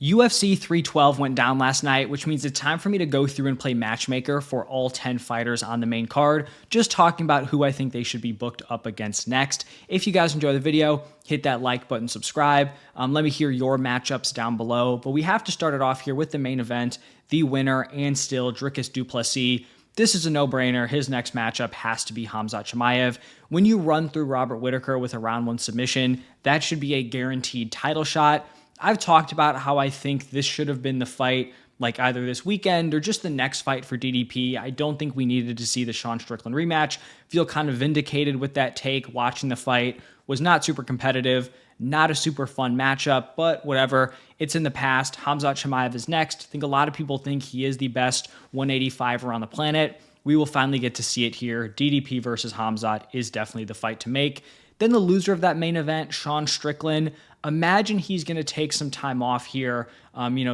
UFC 312 went down last night, which means it's time for me to go through and play matchmaker for all 10 fighters on the main card, just talking about who I think they should be booked up against next. If you guys enjoy the video, hit that like button, subscribe. Let me hear your matchups down below, but we have to start it off here with the main event, the winner and still Dricus Du Plessis. This is a no-brainer. His next matchup has to be Khamzat Chimaev. When you run through Robert Whittaker with a round one submission, that should be a guaranteed title shot. I've talked about how I think this should have been the fight, like either this weekend or just the next fight for DDP. I don't think we needed to see the Sean Strickland rematch. Feel kind of vindicated with that take. Watching the fight was not super competitive, not a super fun matchup, but whatever. It's in the past. Khamzat Chimaev is next. I think a lot of people think he is the best 185er on the planet. We will finally get to see it here. DDP versus Khamzat is definitely the fight to make. Then the loser of that main event, Sean Strickland. Imagine he's going to take some time off here,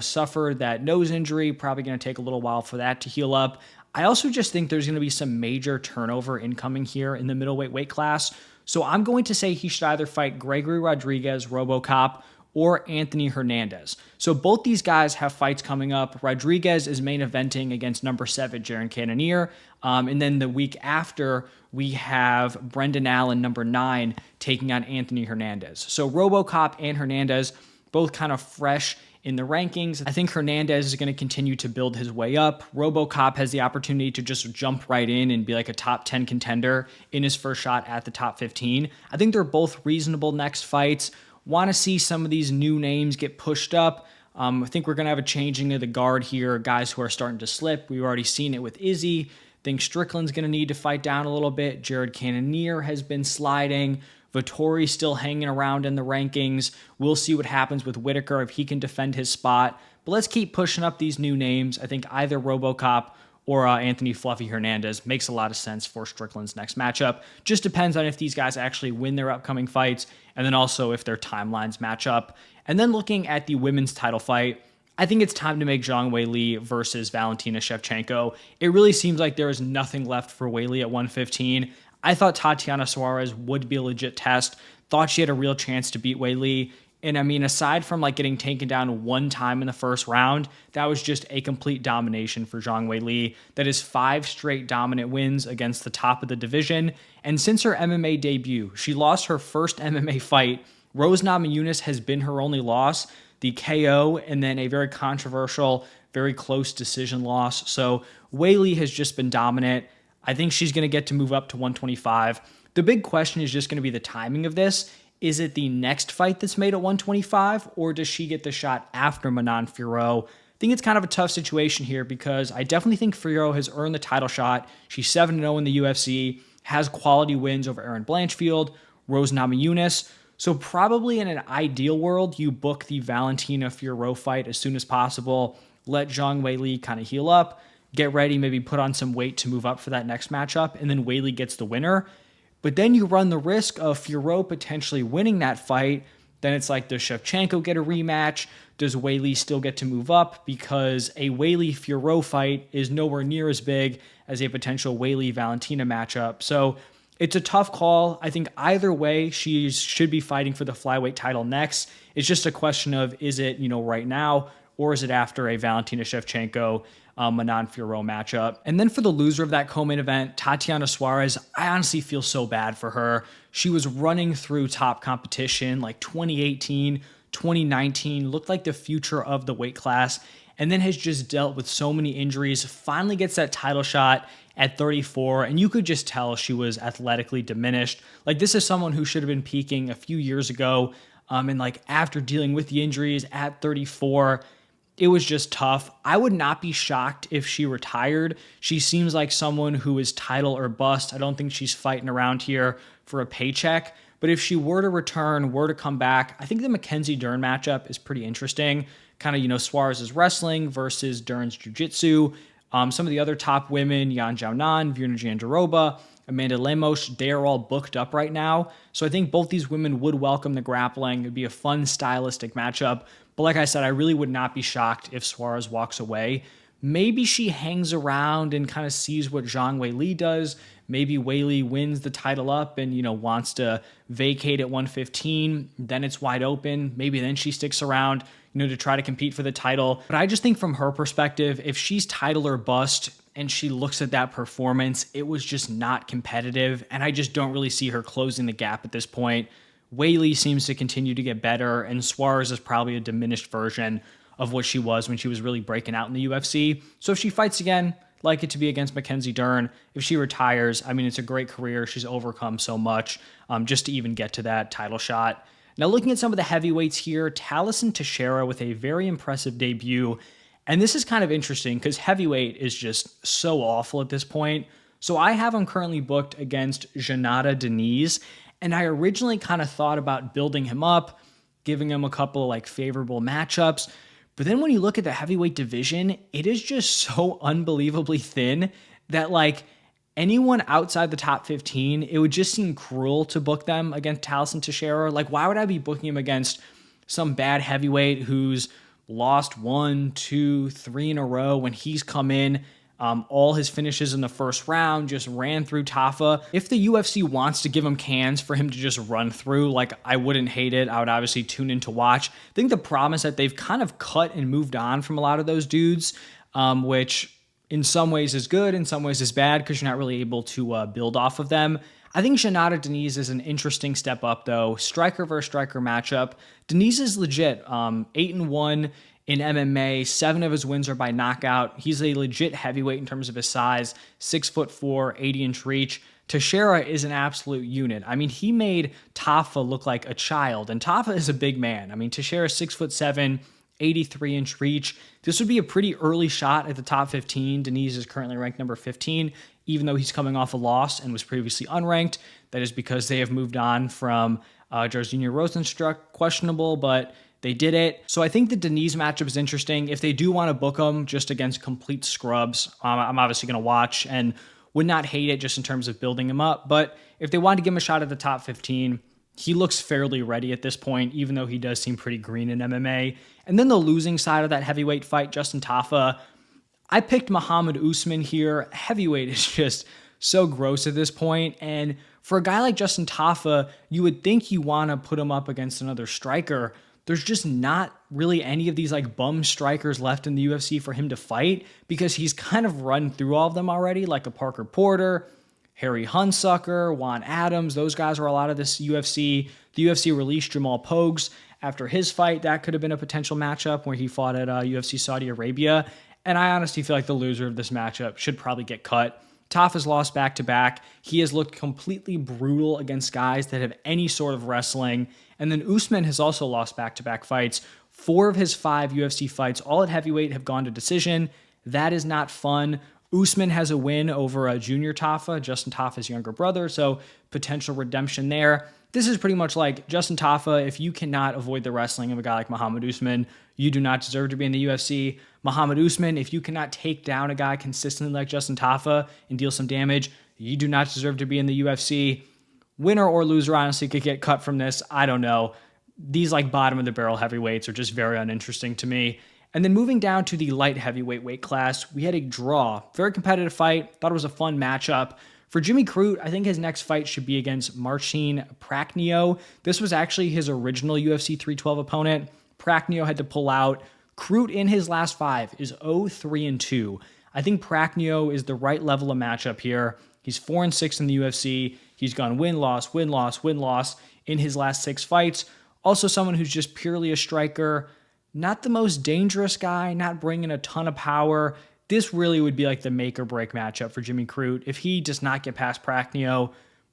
suffer that nose injury, probably going to take a little while for that to heal up. I also just think there's going to be some major turnover incoming here in the middleweight weight class. So I'm going to say he should either fight Gregory Rodriguez, RoboCop, or Anthony Hernandez. So both these guys have fights coming up. Rodriguez is main eventing against number 7, Jaron Cannonier. And then the week after, we have Brendan Allen, number 9, taking on Anthony Hernandez. So RoboCop and Hernandez, both kind of fresh in the rankings. I think Hernandez is going to continue to build his way up. RoboCop has the opportunity to just jump right in and be like a top 10 contender in his first shot at the top 15. I think they're both reasonable next fights. Want to see some of these new names get pushed up. I think we're going to have a changing of the guard here, guys who are starting to slip. We've already seen it with Izzy. I think Strickland's going to need to fight down a little bit. Jared Cannonier has been sliding. Vettori's still hanging around in the rankings. We'll see what happens with Whittaker if he can defend his spot. But let's keep pushing up these new names. I think either RoboCop or Anthony Fluffy Hernandez makes a lot of sense for Strickland's next matchup. Just depends on if these guys actually win their upcoming fights, and then also if their timelines match up. And then looking at the women's title fight, I think it's time to make Zhang Weili versus Valentina Shevchenko. It really seems like there is nothing left for Weili at 115. I thought Tatiana Suarez would be a legit test. Thought she had a real chance to beat Weili. And I mean, aside from like getting taken down one time in the first round, that was just a complete domination for Zhang Weili. That is 5 straight dominant wins against the top of the division. And since her MMA debut, she lost her first MMA fight. Rose Namajunas has been her only loss, the KO, and then a very controversial, very close decision loss. So Weili has just been dominant. I think she's going to get to move up to 125. The big question is just going to be the timing of this. Is it the next fight that's made at 125, or does she get the shot after Manon Fiorot? I think it's kind of a tough situation here because I definitely think Fiorot has earned the title shot. She's 7-0 in the UFC, has quality wins over Erin Blanchfield, Rose Namajunas. So probably in an ideal world, you book the Valentina Fiorot fight as soon as possible, let Zhang Weili kind of heal up, get ready, maybe put on some weight to move up for that next matchup, and then Weili gets the winner. But then you run the risk of Fiorot potentially winning that fight. Then it's like, does Shevchenko get a rematch? Does Weili still get to move up? Because a Weili-Fiorot fight is nowhere near as big as a potential Weili-Valentina matchup. So it's a tough call. I think either way, she should be fighting for the flyweight title next. It's just a question of, is it, right now, or is it after a Valentina Shevchenko Manon Fiorot matchup? And then for the loser of that co-main event, Tatiana Suarez, I honestly feel so bad for her. She was running through top competition like 2018, 2019, looked like the future of the weight class, and then has just dealt with so many injuries, finally gets that title shot at 34, and you could just tell she was athletically diminished. Like, this is someone who should have been peaking a few years ago, and like after dealing with the injuries at 34, it was just tough. I would not be shocked if she retired. She seems like someone who is title or bust. I don't think she's fighting around here for a paycheck. But if she were to return, were to come back, I think the Mackenzie Dern matchup is pretty interesting. Kind of, Suarez's wrestling versus Dern's jiu-jitsu. Some of the other top women, Yan Xiaonan, Virna Jandiroba, Amanda Lemos, they are all booked up right now. So I think both these women would welcome the grappling. It'd be a fun, stylistic matchup. But like I said, I really would not be shocked if Suarez walks away. maybe she hangs around and kind of sees what Zhang Weili does. Maybe Weili wins the title up and, wants to vacate at 115. Then it's wide open. Maybe then she sticks around, to try to compete for the title. But I just think from her perspective, if she's title or bust and she looks at that performance, it was just not competitive. And I just don't really see her closing the gap at this point. Weili seems to continue to get better, and Suarez is probably a diminished version of what she was when she was really breaking out in the UFC. So if she fights again, like it to be against Mackenzie Dern. If she retires, it's a great career. She's overcome so much just to even get to that title shot. Now, looking at some of the heavyweights here, Tallison Teixeira with a very impressive debut. And this is kind of interesting because heavyweight is just so awful at this point. So I have him currently booked against Jonata Diniz. And I originally kind of thought about building him up, giving him a couple of favorable matchups. But then when you look at the heavyweight division, it is just so unbelievably thin that anyone outside the top 15, it would just seem cruel to book them against Tallison Teixeira. Why would I be booking him against some bad heavyweight who's lost 1, 2, 3 in a row when he's come in? All his finishes in the first round, just ran through Tafa. If the UFC wants to give him cans for him to just run through, I wouldn't hate it. I would obviously tune in to watch. I think the problem is that they've kind of cut and moved on from a lot of those dudes, which in some ways is good, in some ways is bad because you're not really able to build off of them. I think Jonata Diniz is an interesting step up, though. Striker versus striker matchup. Diniz is legit. 8-1 in MMA. 7 of his wins are by knockout. He's a legit heavyweight in terms of his size. 6'4", 80-inch reach. Teixeira is an absolute unit. He made Tafa look like a child, and Tafa is a big man. Teixeira is 6'7", 83-inch reach. This would be a pretty early shot at the top 15. Diniz is currently ranked number 15, even though he's coming off a loss and was previously unranked. That is because they have moved on from Jairzinho Rosenstruck, questionable, but they did it. So I think the Diniz matchup is interesting. If they do want to book him just against complete scrubs, I'm obviously going to watch and would not hate it just in terms of building him up. But if they want to give him a shot at the top 15, he looks fairly ready at this point, even though he does seem pretty green in MMA. And then the losing side of that heavyweight fight, Justin Tafa, I picked Muhammad Usman here. Heavyweight is just so gross at this point. And for a guy like Justin Tafa, you would think you want to put him up against another striker. There's just not really any of these bum strikers left in the UFC for him to fight because he's kind of run through all of them already, like a Parker Porter, Harry Hunsucker, Juan Adams. Those guys are a lot of this UFC. The UFC released Jamal Pogues after his fight. That could have been a potential matchup where he fought at UFC Saudi Arabia. And I honestly feel like the loser of this matchup should probably get cut. Tafa's lost back-to-back. He has looked completely brutal against guys that have any sort of wrestling. And then Usman has also lost back-to-back fights. 4 of his 5 UFC fights, all at heavyweight, have gone to decision. That is not fun. Usman has a win over a junior Tafa, Justin Tafa's younger brother, so potential redemption there. This is pretty much like Justin Tafa. If you cannot avoid the wrestling of a guy like Muhammad Usman, you do not deserve to be in the UFC. Muhammad Usman, if you cannot take down a guy consistently like Justin Tafa and deal some damage, you do not deserve to be in the UFC. Winner or loser, honestly, could get cut from this. I don't know. These bottom of the barrel heavyweights are just very uninteresting to me. And then moving down to the light heavyweight weight class, we had a draw. Very competitive fight. Thought it was a fun matchup. For Jimmy Crute, I think his next fight should be against Marcin Prachnio. This was actually his original UFC 312 opponent. Prachnio had to pull out. Crute in his last 5 is 0-3-2. I think Prachnio is the right level of matchup here. He's 4-6 in the UFC. He's gone win-loss, win-loss, win-loss in his last 6 fights. Also someone who's just purely a striker. Not the most dangerous guy, not bringing a ton of power. This really would be the make or break matchup for Jimmy Crute. If he does not get past Prachnio,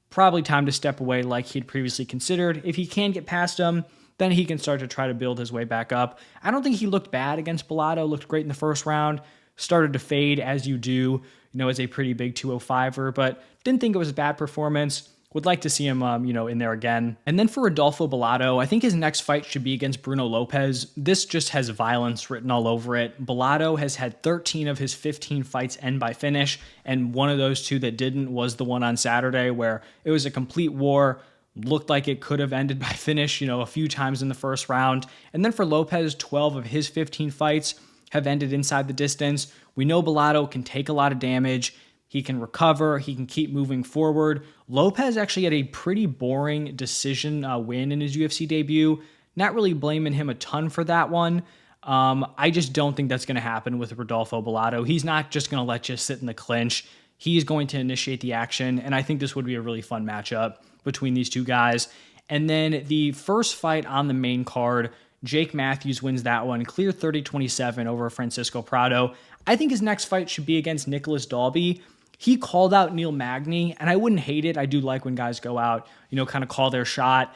probably time to step away like he'd previously considered. If he can get past him, then he can start to try to build his way back up. I don't think he looked bad against Bellato. Looked great in the first round. Started to fade as you do, as a pretty big 205er, but didn't think it was a bad performance. Would like to see him, in there again. And then for Rodolfo Bellato, I think his next fight should be against Bruno Lopez. This just has violence written all over it. Bellato has had 13 of his 15 fights end by finish, and one of those 2 that didn't was the one on Saturday where it was a complete war. Looked like it could have ended by finish, a few times in the first round. And then for Lopez, 12 of his 15 fights have ended inside the distance. We know Bellato can take a lot of damage. He can recover. He can keep moving forward. Lopez actually had a pretty boring decision win in his UFC debut. Not really blaming him a ton for that one. I just don't think that's going to happen with Rodolfo Bellato. He's not just going to let you sit in the clinch. He's going to initiate the action, and I think this would be a really fun matchup between these two guys. And then the first fight on the main card, Jake Matthews wins that one, clear 30-27 over Francisco Prado. I think his next fight should be against Nicholas Dalby. He called out Neil Magny, and I wouldn't hate it. I do like when guys go out, kind of call their shot.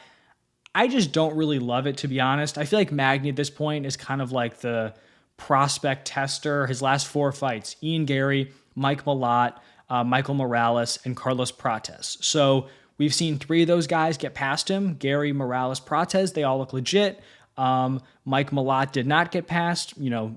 I just don't really love it, to be honest. I feel like Magny at this point is kind of like the prospect tester. His last 4 fights, Ian Gary, Mike Malott, Michael Morales, and Carlos Prates. So we've seen 3 of those guys get past him. Gary, Morales, Prates, they all look legit. Mike Malott did not get past.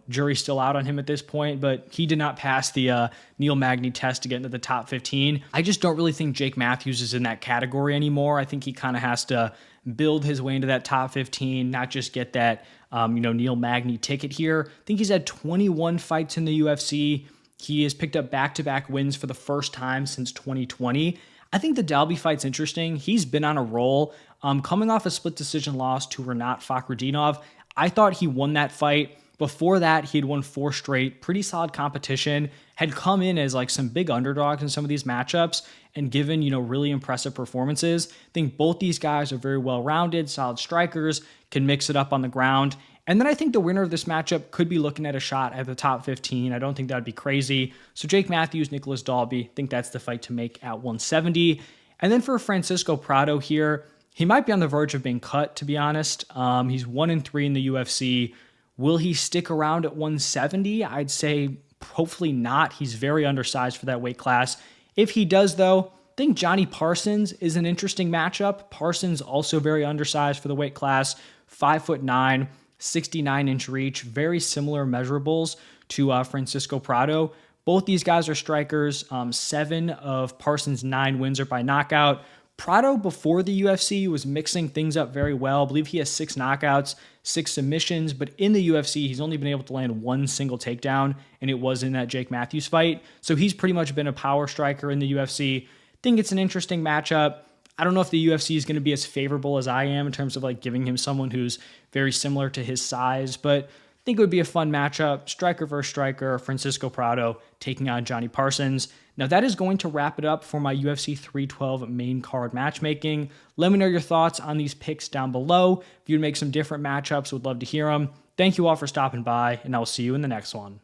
Jury's still out on him at this point, but he did not pass the Neil Magny test to get into the top 15. I just don't really think Jake Matthews is in that category anymore. I think he kind of has to build his way into that top 15, not just get that, Neil Magny ticket here. I think he's had 21 fights in the UFC. He has picked up back-to-back wins for the first time since 2020. I think the Dalby fight's interesting. He's been on a roll. Coming off a split decision loss to Renat Fakhretdinov, I thought he won that fight. Before that, he had won 4 straight, pretty solid competition, had come in as like some big underdogs in some of these matchups and given, really impressive performances. I think both these guys are very well-rounded, solid strikers, can mix it up on the ground. And then I think the winner of this matchup could be looking at a shot at the top 15. I don't think that would be crazy. So Jake Matthews, Nicholas Dalby, I think that's the fight to make at 170. And then for Francisco Prado here, he might be on the verge of being cut, to be honest. He's 1-3 in the UFC. Will he stick around at 170? I'd say hopefully not. He's very undersized for that weight class. If he does, though, I think Johnny Parsons is an interesting matchup. Parsons also very undersized for the weight class, 5'9", 69-inch reach, very similar measurables to Francisco Prado. Both these guys are strikers. 7 of Parsons' 9 wins are by knockout. Prado, before the UFC, was mixing things up very well. I believe he has 6 knockouts, 6 submissions, but in the UFC, he's only been able to land 1 single takedown, and it was in that Jake Matthews fight. So he's pretty much been a power striker in the UFC. Think it's an interesting matchup. I don't know if the UFC is going to be as favorable as I am in terms of like giving him someone who's very similar to his size, but I think it would be a fun matchup. Striker versus striker, Francisco Prado taking on Johnny Parsons. Now that is going to wrap it up for my UFC 312 main card matchmaking. Let me know your thoughts on these picks down below. If you'd make some different matchups, would love to hear them. Thank you all for stopping by, and I'll see you in the next one.